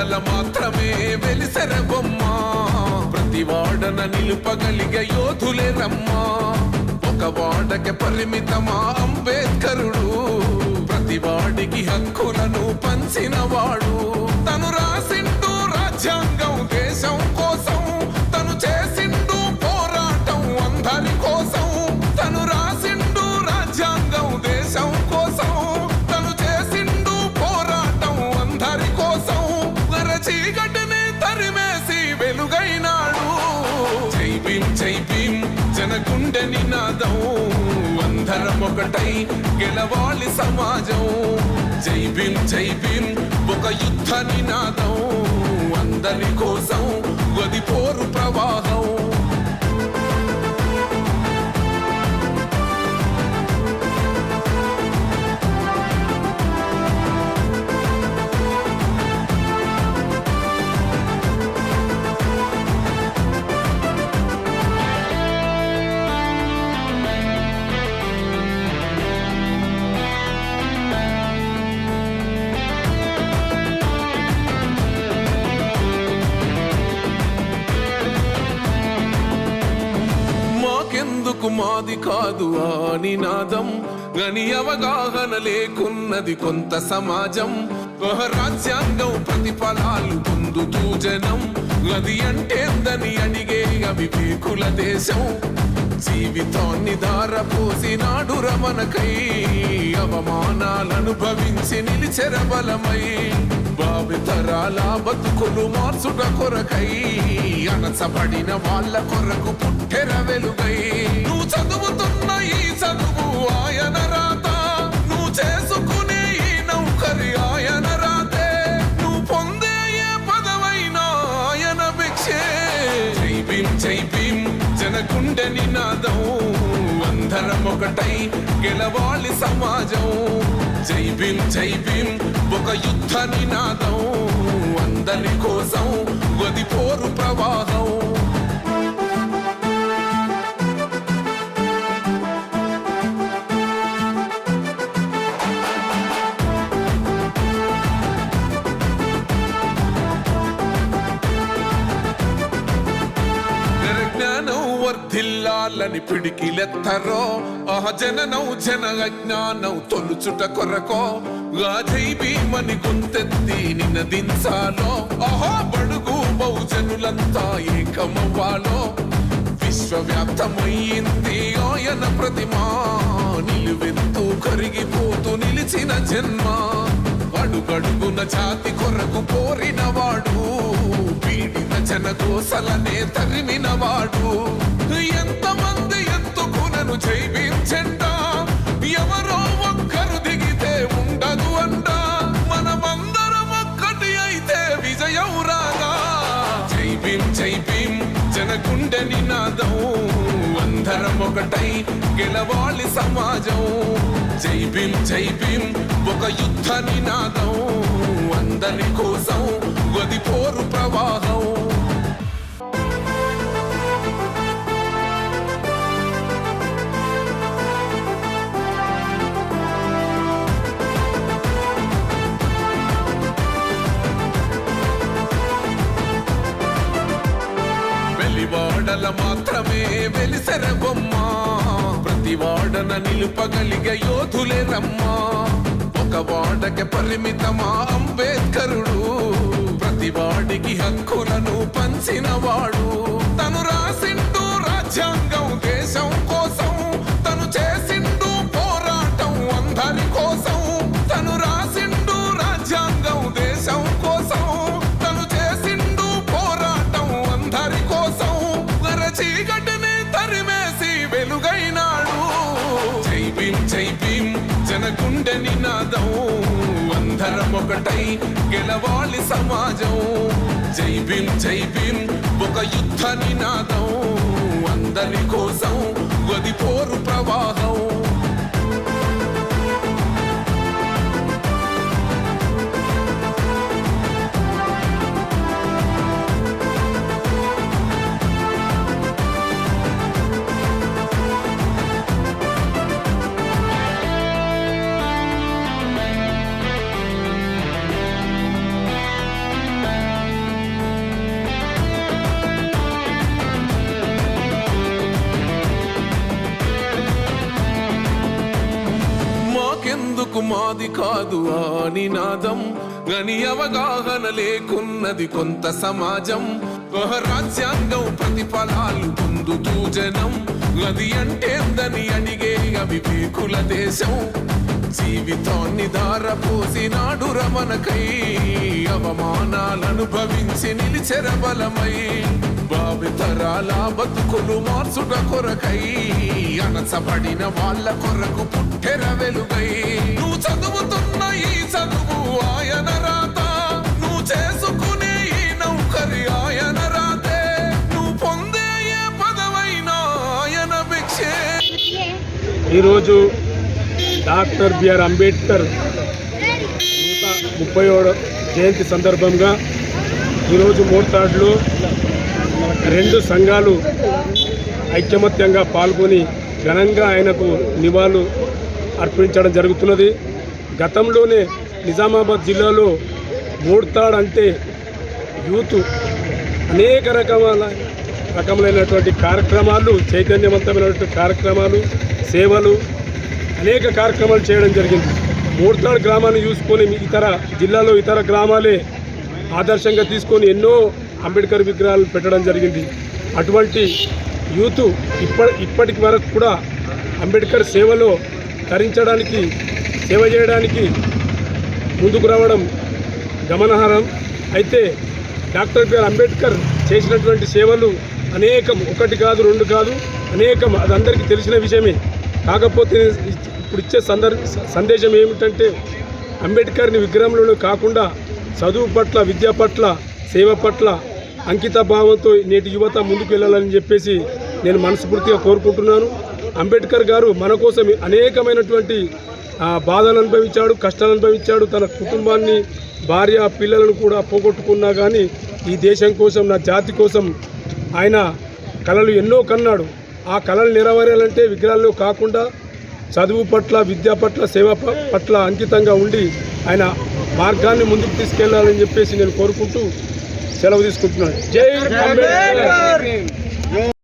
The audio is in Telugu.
వాడల మాత్రమే వెలిసెర బొమ్మ ప్రతి వాడన నిలుపగలిగే యోధులే రమ్మా ఒక వాడకి పరిమితమా అంబేద్కరుడు ప్రతి వాడికి హక్కులను పంచిన వాడు తను రాసిండు రాజ్యాంగం దేశం కోసం తను చేసిండు పోరాటం అందరి కోసం తను రాసిండు రాజ్యాంగం దేశం కోసం తను చేసిండు పోరాటం అందరి కోసం చీకటిని తరిమేసి వెలుగైనాడు జై భీమ్ జనగుండె నినాదం అందరం ఒకటై గెలవాలి సమాజం జై భీమ్ ఒక యుద్ధ నినాదం అందరి కోసం గది పోరు ప్రవాహం ఎందుకు మాది కాదు ఆ నినాదం గని అవగాహన లేకున్నది కొంత సమాజం రాజ్యాంగం ప్రతిఫలాలు పొందుతూ జనం గది అంటేందని అడిగే అవివేకుల దేశం జీవితాన్ని దారపోసినాడు రమణకై అవమానాలనుభవించి నిలిచెర బలమై భావితరాల బతుకులు మార్చుట కొరకై అణచబడిన వాళ్ళ కొరకు పుట్టెర వెలుగై నువ్వు చదువుతున్న ఈ చదువు ఆయన రాత నువ్వు చేసుకునే ఈ నౌకరి ఆయన రాతే నువ్వు పొందే ఏ పదవైనా ఆయన భిక్షే జై భీమ్ జనగుండె నినాదం అందరం ఒకటై గెలవాలి సమాజం జై భీమ్ ఒక యుద్ధ నినాదం అందరి కోసం గది పోరు ప్రవాహం వర్ధిల్లాలని పిడికిలెత్తరో జననం జన అజ్ఞానం తొలుచుట కొరకో జై భీమని గుంతెత్తి నినదించాలో బడుగు బహుజనులంతా ఏకమవ్వాలో విశ్వవ్యాప్తమయ్యింది ఆయన ప్రతిమా నిలువెత్తు కరిగిపోతూ నిలిచిన జన్మ అడుగడుగున జాతి కొరకు పోరినవాడు పీడిత జనకోసలనే తరిమినవాడు ఎంతమంది ఎత్తుకునను జై భీమ్ జెండా ఎవరో ఒక్కరు దిగితే ఉండదు అంట మనమందరం ఒక్కటి అయితే విజయం రాగా జై భీమ్ జనగుండె నినాదం అందరం ఒకటై గెలవాలి సమాజం జై భీమ్ ఒక యుద్ధ నినాదం అందరి కోసం గది పోరు ప్రవాహం వాడల మాత్రమే వెలిసెర బొమ్మ ప్రతి వాడన నిలుపగలిగే యోధులే రమ్మా ఒక వాడకి పరిమితమా అంబేద్కరుడు ప్రతి వాడికి హక్కులను పంచిన వాడు తను రాసిండు రాజ్యాంగం దేశం కోసం తను చేసిండు పోరాటం అందరి కోసం తను రాసిండు రాజ్యాంగం దేశం కోసం తను చేసిండు పోరాటం అందరి కోసం చీకటిని తరిమేసి వెలుగైనాడు జై భీమ్ జనగుండె నినాదం అందరం ఒకటై గెలవాలి సమాజం జై భీమ్ ఒక యుద్ధ నినాదం అందరి కోసం గది పోరు ప్రవాహం మాది కాదు ఆ నినాదం గని అవగాహన లేకున్నది కొంత సమాజం రాజ్యాంగం ప్రతిఫలాలు పొందుతూ జనం అది అంటేందని అడిగే అవివేకుల దేశం జీవితాన్ని దారపోసినాడు రమణకై అవమానాలనుభవించి నిలిచెర బలమై భావితరాల బతుకులు మార్చుట కొరకై అనసబడిన వాళ్ళ కొరకు పుట్టెర వెలుగై నువ్వు చదువుతున్న ఈ చదువు ఆయన రాత నువ్వు చేసుకునే ఈ నౌకరి ఆయన రాతే నువ్వు పొందే ఏ పదవైనా ఆయన భిక్షే. ఈరోజు డాక్టర్ బిఆర్ అంబేద్కర్ 130వ జయంతి సందర్భంగా ఈరోజు మోర్తాడ్లో 2 సంఘాలు ఐకమత్యంగా పాల్గొని ఘనంగా ఆయనకు నివాళులు అర్పించడం జరుగుతున్నది. గతంలోనే నిజామాబాద్ జిల్లాలో మోర్తాడ్ అంటే యూత్ అనేక రకములైనటువంటి కార్యక్రమాలు, చైతన్యవంతమైనటువంటి కార్యక్రమాలు, సేవలు, అనేక కార్యక్రమాలు చేయడం జరిగింది. మోర్తాడ్ గ్రామాన్ని చూసుకొని ఇతర జిల్లాలో ఇతర గ్రామాలే ఆదర్శంగా తీసుకొని ఎన్నో అంబేద్కర్ విగ్రహాలు పెట్టడం జరిగింది. అటువంటి యూత్ ఇప్పటికి వరకు కూడా అంబేద్కర్ సేవలో తరించడానికి, సేవ చేయడానికి ముందుకు రావడం గమనార్హం. అయితే డాక్టర్ బిఆర్ అంబేద్కర్ చేసినటువంటి సేవలు అనేకం, 1 కాదు 2 కాదు, అనేకం. అది అందరికీ తెలిసిన విషయమే. కాకపోతే ఇప్పుడు ఇచ్చే సందేశం ఏమిటంటే అంబేద్కర్ని విగ్రహంలో కాకుండా చదువు పట్ల, విద్య పట్ల, సేవ పట్ల అంకిత భావంతో నేటి యువత ముందుకు వెళ్ళాలని చెప్పేసి నేను మనస్ఫూర్తిగా కోరుకుంటున్నాను. అంబేద్కర్ గారు మన కోసం అనేకమైనటువంటి బాధలు అనుభవించాడు, కష్టాలు అనుభవించాడు. తన కుటుంబాన్ని, భార్య, పిల్లలను కూడా పోగొట్టుకున్నా కానీ ఈ దేశం కోసం, నా జాతి కోసం ఆయన కలలు ఎన్నో కన్నాడు. ఆ కళలు నెరవేరాలంటే విగ్రహాల్లో కాకుండా చదువు పట్ల, విద్య పట్ల, సేవ పట్ల అంకితంగా ఉండి ఆయన మార్గాన్ని ముందుకు తీసుకెళ్లాలని చెప్పేసి నేను కోరుకుంటూ సెలవు తీసుకుంటున్నాను. జై అంబేద్కర్.